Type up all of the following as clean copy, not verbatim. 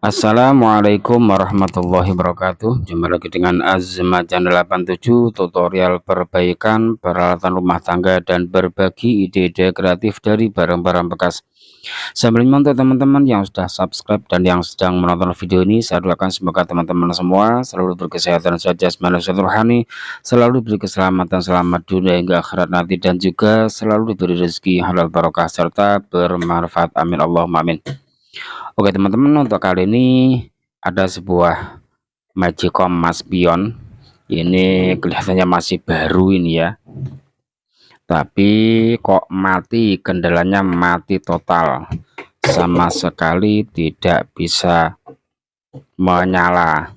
Assalamualaikum warahmatullahi wabarakatuh. Jumpa lagi dengan Azma Channel 87, tutorial perbaikan peralatan rumah tangga dan berbagi ide-ide kreatif dari barang-barang bekas. Sebelumnya, untuk teman-teman yang sudah subscribe dan yang sedang menonton video ini, saya doakan semoga teman-teman semua selalu berkesehatan jasmani dan rohani, selalu diberi keselamatan selamat dunia hingga akhirat nanti, dan juga selalu diberi rezeki halal barokah serta bermanfaat, amin Allahumma amin. Oke teman-teman, untuk kali ini ada sebuah Magicom Mas Pion. Ini kelihatannya masih baru ini ya, tapi kok mati, kendalanya mati total, sama sekali tidak bisa menyala.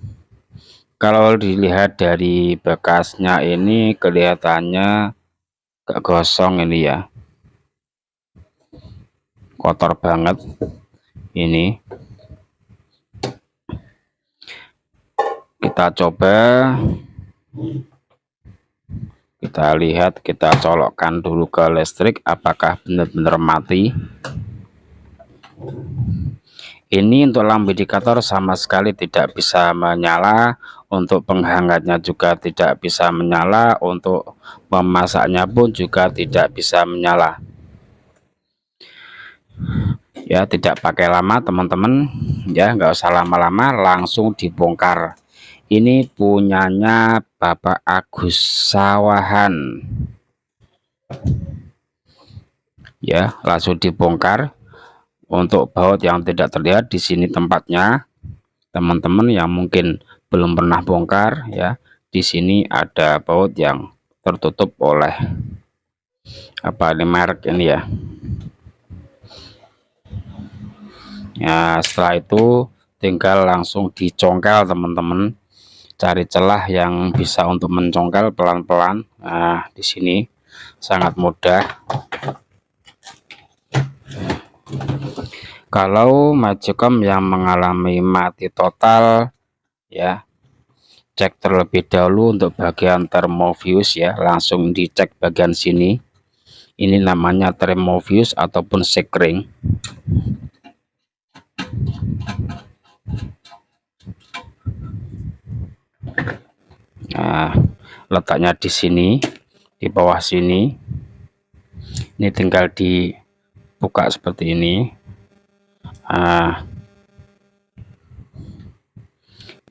Kalau dilihat dari bekasnya ini kelihatannya gak gosong ini ya, kotor banget ini. Kita coba, kita lihat, kita colokkan dulu ke listrik apakah benar-benar mati. Ini untuk lampu indikator sama sekali tidak bisa menyala, untuk penghangatnya juga tidak bisa menyala, untuk memasaknya pun juga tidak bisa menyala. Ya, tidak pakai lama teman-teman ya, nggak usah lama-lama, langsung dibongkar. Ini punyanya Bapak Agus Sawahan ya, langsung dibongkar. Untuk baut yang tidak terlihat, di sini tempatnya. Teman-teman yang mungkin belum pernah bongkar ya, di sini ada baut yang tertutup oleh apa ini, merek ini ya. Ya, setelah itu tinggal langsung dicongkel teman-teman, cari celah yang bisa untuk mencongkel pelan-pelan. Nah, di sini sangat mudah. Kalau Magicom yang mengalami mati total ya, cek terlebih dahulu untuk bagian termofuse ya, langsung dicek bagian sini. Ini namanya termofuse ataupun sekring. Nah, letaknya di sini, di bawah sini. Ini tinggal dibuka seperti ini. Nah,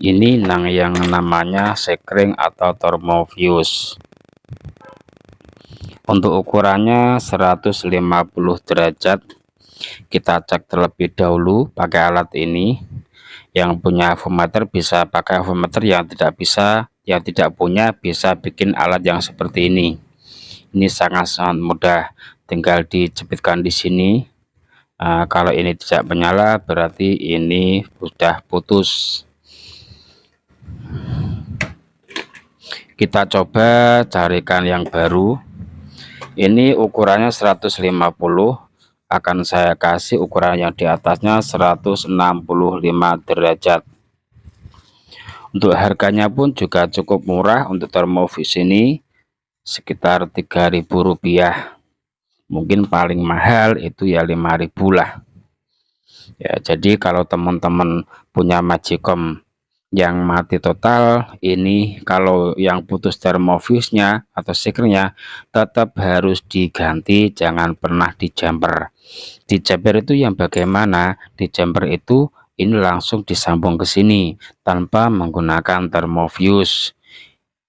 ini yang namanya sekring atau termofuse. Untuk ukurannya 150 derajat. Kita cek terlebih dahulu pakai alat ini. Yang punya avometer bisa pakai avometer, yang tidak bisa, yang tidak punya bisa bikin alat yang seperti ini. Ini sangat-sangat mudah, tinggal dijepitkan di sini. Kalau ini tidak menyala berarti ini sudah putus. Kita coba carikan yang baru. Ini ukurannya 150, akan saya kasih ukuran yang di atasnya 165 derajat. Untuk harganya pun juga cukup murah. Untuk termofuse ini sekitar Rp3.000. Mungkin paling mahal itu ya 5.000 lah ya. Jadi kalau teman-teman punya Magicom yang mati total, ini kalau yang putus termofuse-nya atau sekringnya tetap harus diganti, jangan pernah dijumper. Dijumper itu yang bagaimana? Dijumper itu ini langsung disambung ke sini tanpa menggunakan termofuse.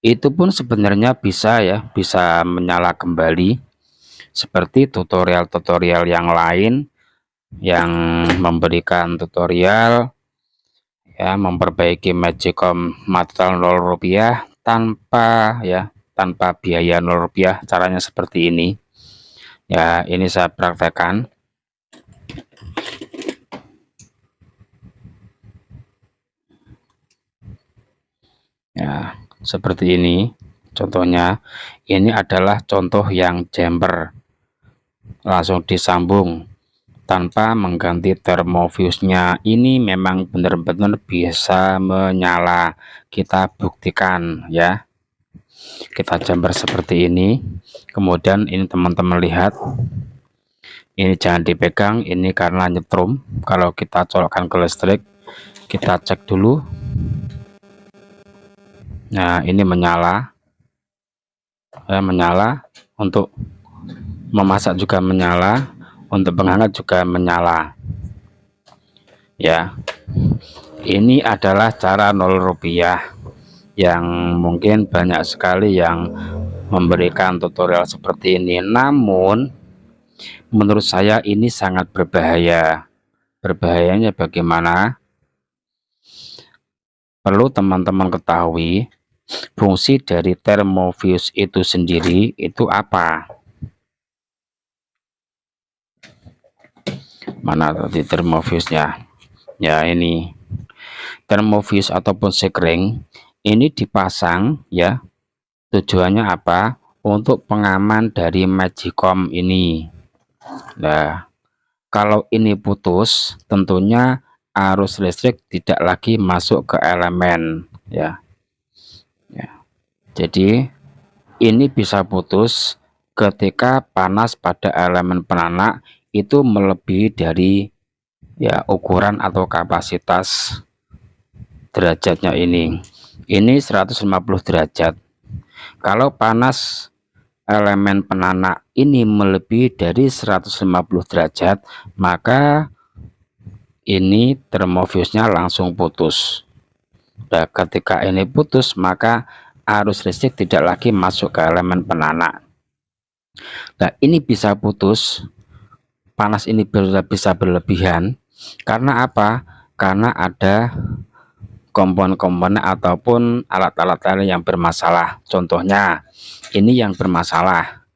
Itu pun sebenarnya bisa ya, bisa menyala kembali seperti tutorial-tutorial yang lain yang memberikan tutorial ya, memperbaiki Magicom total Rp0 tanpa biaya Rp0. Caranya seperti ini ya, ini saya praktekkan ya, seperti ini contohnya. Ini adalah contoh yang jumper, langsung disambung tanpa mengganti termofuse-nya. Ini memang benar-benar bisa menyala, kita buktikan ya. Kita jumper seperti ini, kemudian ini teman-teman lihat, ini jangan dipegang, ini karena nyetrum. Kalau kita colokkan ke listrik Kita cek dulu. Nah, ini menyala, menyala. Untuk memasak juga menyala, untuk penghangat juga menyala. Ya, ini adalah cara Rp0 yang mungkin banyak sekali yang memberikan tutorial seperti ini. Namun menurut saya ini sangat berbahaya. Berbahayanya bagaimana? Perlu teman-teman ketahui fungsi dari termofuse itu sendiri itu apa. Mana tadi termofuse-nya? Ya, ini termofuse ataupun sekring ini dipasang ya. Tujuannya apa? Untuk pengaman dari Magicom ini. Nah, kalau ini putus, tentunya arus listrik tidak lagi masuk ke elemen ya. Jadi ini bisa putus ketika panas pada elemen penanak itu melebihi dari ya ukuran atau kapasitas derajatnya ini 150 derajat. Kalau panas elemen penanak ini melebihi dari 150 derajat, maka ini termofuse-nya langsung putus. Nah, ketika ini putus, maka arus listrik tidak lagi masuk ke elemen penanak. Nah, ini bisa putus, panas ini bisa berlebihan karena apa? Karena ada komponen-komponen ataupun alat-alat yang bermasalah. Contohnya ini yang bermasalah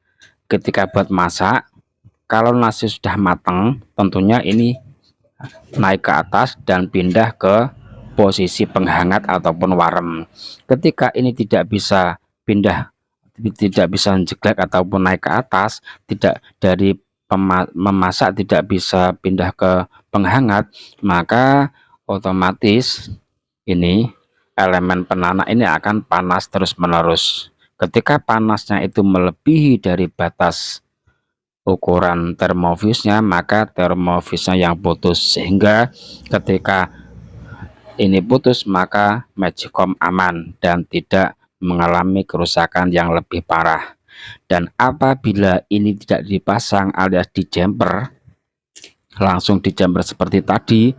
ketika buat masak, kalau nasi sudah matang tentunya ini naik ke atas dan pindah ke posisi penghangat ataupun warem. Ketika ini tidak bisa pindah, tidak bisa jeglek ataupun naik ke atas, tidak dari memasak tidak bisa pindah ke penghangat, maka otomatis ini elemen penanak ini akan panas terus-menerus. Ketika panasnya itu melebihi dari batas ukuran termofuse-nya, maka termofuse-nya yang putus, sehingga ketika ini putus maka Magicom aman dan tidak mengalami kerusakan yang lebih parah. Dan apabila ini tidak dipasang alias dijemper, langsung dijemper seperti tadi,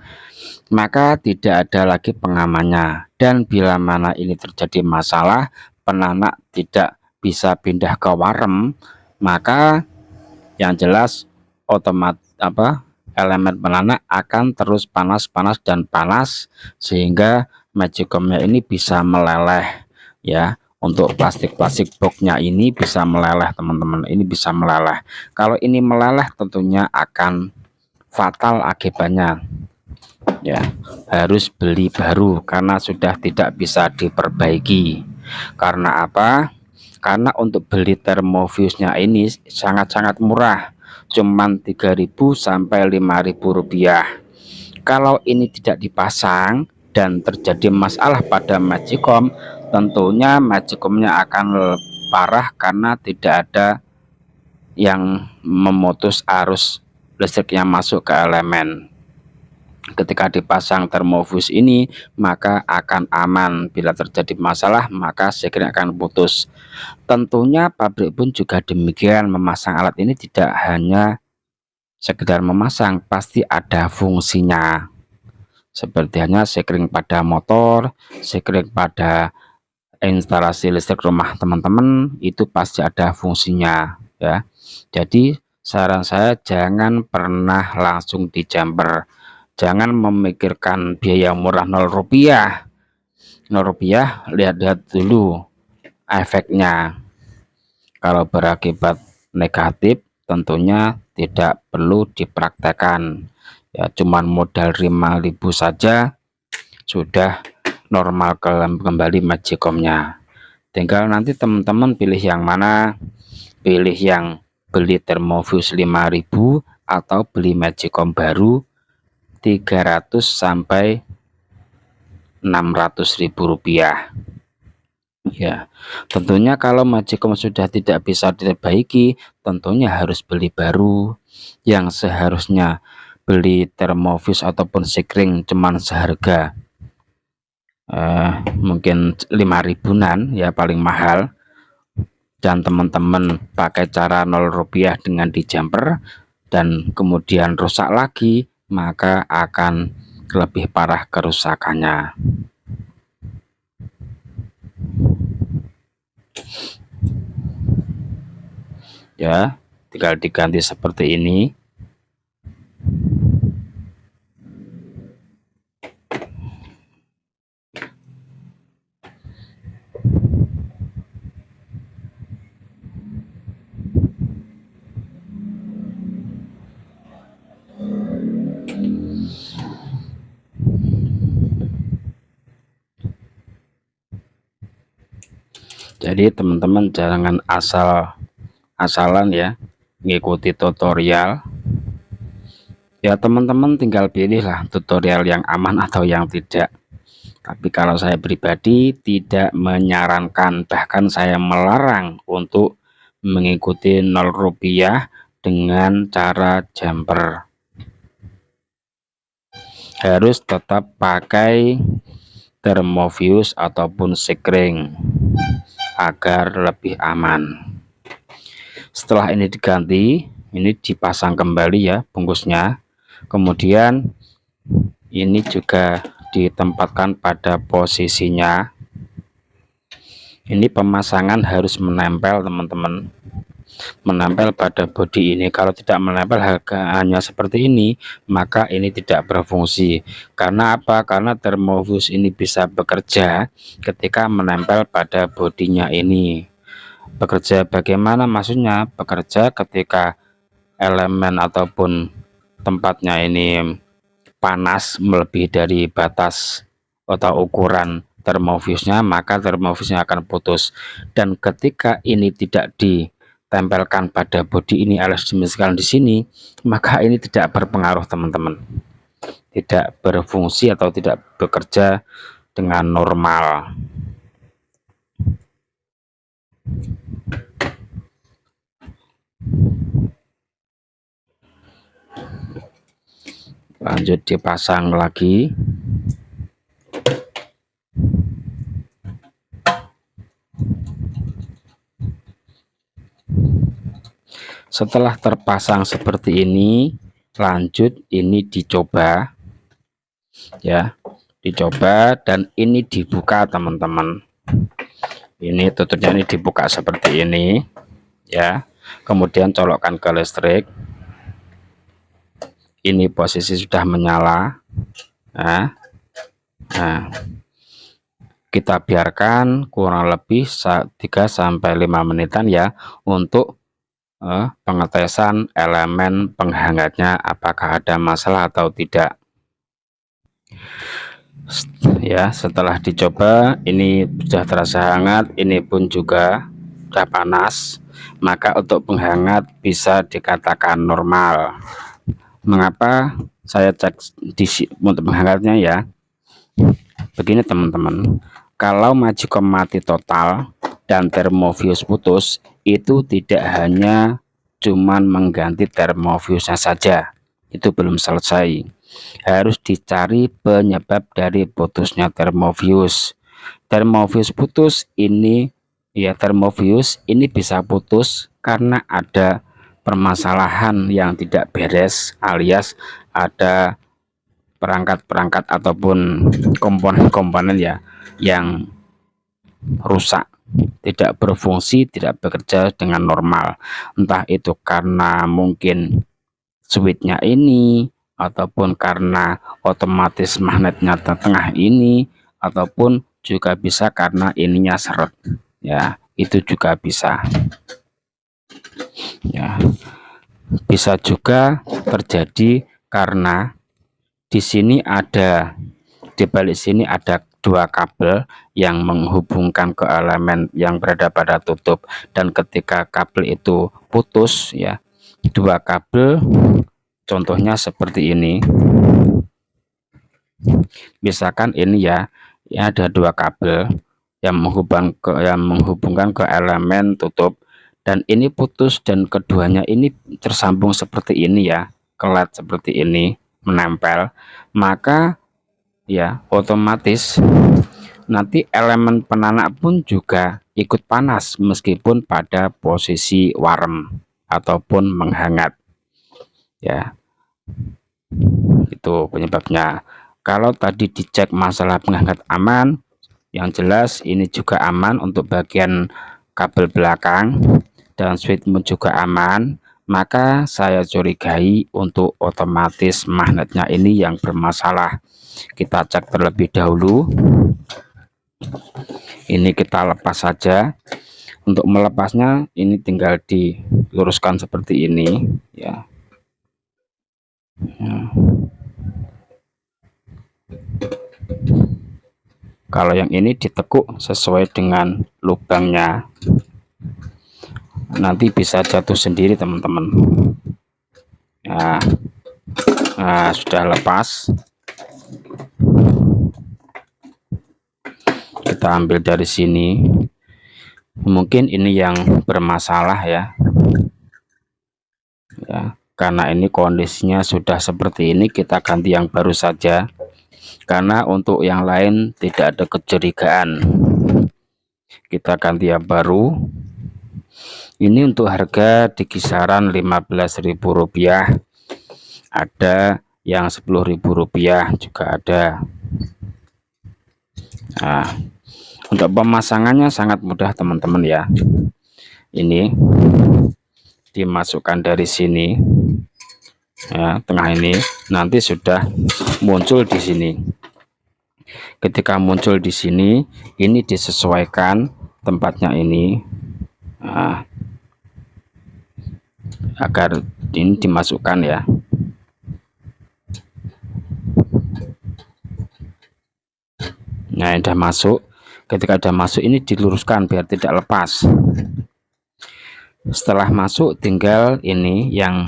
maka tidak ada lagi pengamannya. Dan bila mana ini terjadi masalah, penanak tidak bisa pindah ke warem, maka yang jelas otomatis elemen penanak akan terus panas dan panas, sehingga Magicom-nya ini bisa meleleh ya. Untuk plastik boxnya ini bisa meleleh teman-teman, ini bisa meleleh. Kalau ini meleleh tentunya akan fatal akibatnya ya, harus beli baru karena sudah tidak bisa diperbaiki. Karena apa? Karena untuk beli termofuse-nya ini sangat-sangat murah, cuman 3.000 sampai 5.000 rupiah. Kalau ini tidak dipasang dan terjadi masalah pada Magicom, tentunya Magicom-nya akan parah karena tidak ada yang memutus arus listrik yang masuk ke elemen. Ketika dipasang termofuse ini, maka akan aman. Bila terjadi masalah, maka sekring akan putus. Tentunya pabrik pun juga demikian, memasang alat ini tidak hanya sekedar memasang, pasti ada fungsinya. Seperti hanya sekring pada motor, sekring pada instalasi listrik rumah teman-teman, itu pasti ada fungsinya ya. Jadi saran saya jangan pernah langsung dijemper. Jangan memikirkan biaya murah Rp0, lihat-lihat dulu efeknya. Kalau berakibat negatif tentunya tidak perlu dipraktekkan ya, cuman modal 5.000 saja sudah normal kembali Magicom-nya. Tinggal nanti teman-teman pilih yang mana, pilih yang beli termofuse 5.000 atau beli Magicom baru 300 sampai 600.000 rupiah ya. Tentunya kalau Magicom sudah tidak bisa diperbaiki, tentunya harus beli baru. Yang seharusnya beli termofuse ataupun sekring cuman seharga mungkin 5 ribuan ya paling mahal, dan teman-teman pakai cara 0 rupiah dengan di jumper dan kemudian rusak lagi, maka akan lebih parah kerusakannya. Ya, tinggal diganti seperti ini. Jadi teman-teman jangan asal-asalan ya mengikuti tutorial. Ya teman-teman tinggal pilihlah tutorial yang aman atau yang tidak. Tapi kalau saya pribadi tidak menyarankan, bahkan saya melarang untuk mengikuti 0 rupiah dengan cara jumper. Harus tetap pakai thermofuse ataupun sekring agar lebih aman. Setelah ini diganti, ini dipasang kembali ya bungkusnya, kemudian ini juga ditempatkan pada posisinya. Ini pemasangan harus menempel teman-teman, menempel pada bodi ini. Kalau tidak menempel hanya seperti ini, maka ini tidak berfungsi. Karena apa? Karena thermofuse ini bisa bekerja ketika menempel pada bodinya ini. Bekerja bagaimana maksudnya? Bekerja ketika elemen ataupun tempatnya ini panas melebihi dari batas atau ukuran thermofuse-nya, maka thermofuse-nya akan putus. Dan ketika ini tidak ditempelkan pada bodi ini alias dimiskan di sini, maka ini tidak berpengaruh teman-teman, tidak berfungsi atau tidak bekerja dengan normal. Lanjut dipasang lagi. Setelah terpasang seperti ini, lanjut ini dicoba ya, dicoba dan ini dibuka teman-teman. Ini tutupnya ini dibuka seperti ini ya, kemudian colokkan ke listrik. Ini posisi sudah menyala. Nah, kita biarkan kurang lebih 3-5 menitan ya untuk pengetesan elemen penghangatnya apakah ada masalah atau tidak. Ya, setelah dicoba ini sudah terasa hangat, ini pun juga sudah panas, maka untuk penghangat bisa dikatakan normal. Mengapa saya cek untuk penghangatnya ya? Begini teman-teman, kalau majikom mati total dan thermofuse putus, itu tidak hanya cuman mengganti thermofuse-nya saja, itu belum selesai. Harus dicari penyebab dari putusnya thermofuse. Thermofuse putus ini ya, thermofuse ini bisa putus karena ada permasalahan yang tidak beres, alias ada perangkat-perangkat ataupun komponen-komponen ya yang rusak, tidak berfungsi, tidak bekerja dengan normal. Entah itu karena mungkin switchnya ini, ataupun karena otomatis magnetnya tengah ini, ataupun juga bisa karena ininya seret ya, itu juga bisa ya. Bisa juga terjadi karena di sini ada, di balik sini ada 2 kabel yang menghubungkan ke elemen yang berada pada tutup, dan ketika kabel itu putus ya, 2 kabel contohnya seperti ini, misalkan ini ya, ada 2 kabel yang menghubungkan ke elemen tutup, dan ini putus dan keduanya ini tersambung seperti ini ya, kelat seperti ini menempel, maka ya otomatis nanti elemen penanak pun juga ikut panas meskipun pada posisi warm ataupun menghangat ya. Itu penyebabnya. Kalau tadi dicek masalah penghangat aman, yang jelas ini juga aman untuk bagian kabel belakang dan switchmu juga aman, maka saya curigai untuk otomatis magnetnya ini yang bermasalah. Kita cek terlebih dahulu. Ini kita lepas saja. Untuk melepasnya ini tinggal diluruskan seperti ini ya. Kalau yang ini ditekuk sesuai dengan lubangnya, nanti bisa jatuh sendiri teman-teman. Nah, sudah lepas, kita ambil dari sini. Mungkin ini yang bermasalah ya, karena ini kondisinya sudah seperti ini, kita ganti yang baru saja. Karena untuk yang lain tidak ada kecurigaan, kita ganti yang baru. Ini untuk harga di kisaran Rp15.000, ada yang Rp10.000 juga ada. Nah, untuk pemasangannya sangat mudah teman-teman ya. Ini dimasukkan dari sini ya, tengah ini nanti sudah muncul di sini. Ketika muncul di sini, ini disesuaikan tempatnya ini, agar ini dimasukkan ya. Nah, ini sudah masuk. Ketika sudah masuk ini diluruskan biar tidak lepas. Setelah masuk tinggal ini yang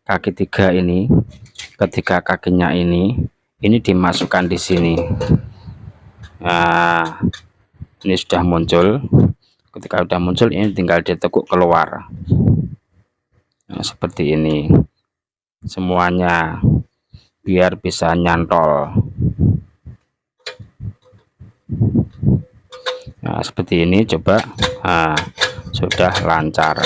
kaki 3 ini, ketiga kakinya ini dimasukkan di sini. Nah, ini sudah muncul. Ketika sudah muncul ini tinggal ditekuk keluar. Nah, seperti ini semuanya biar bisa nyantol. Nah, seperti ini coba. Nah, sudah lancar.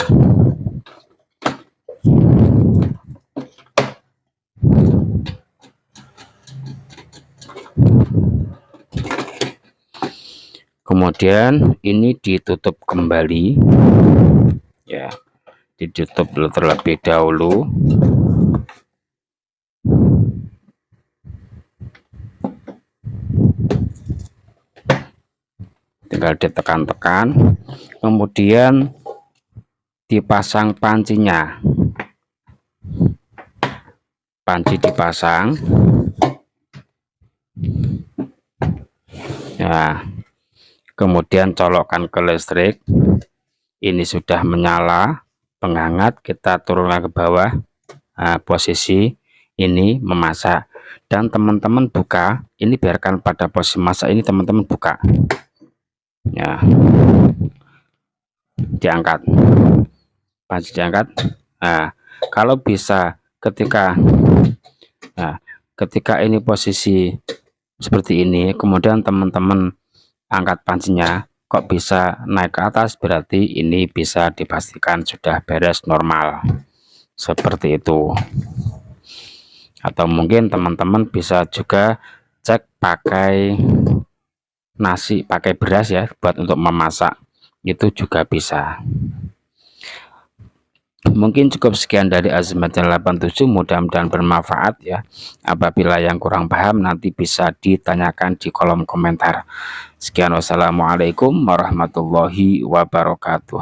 Kemudian ini ditutup kembali ya, ditutup terlebih dahulu. Tinggal ditekan-tekan, kemudian dipasang pancinya. Panci dipasang ya, kemudian colokkan ke listrik. Ini sudah menyala penghangat, kita turunkan ke bawah. Nah, posisi ini memasak, dan teman-teman buka ini, biarkan pada posisi masak ini teman-teman buka ya, diangkat, panci diangkat. Nah, kalau bisa ketika ini posisi seperti ini, kemudian teman-teman angkat pancinya kok bisa naik ke atas, berarti ini bisa dipastikan sudah beres normal seperti itu. Atau mungkin teman-teman bisa juga cek pakai nasi, pakai beras ya, buat untuk memasak itu juga bisa. Mungkin cukup sekian dari Azimat Channel 87, mudah-mudahan bermanfaat ya. Apabila yang kurang paham nanti bisa ditanyakan di kolom komentar. Sekian, wassalamualaikum warahmatullahi wabarakatuh.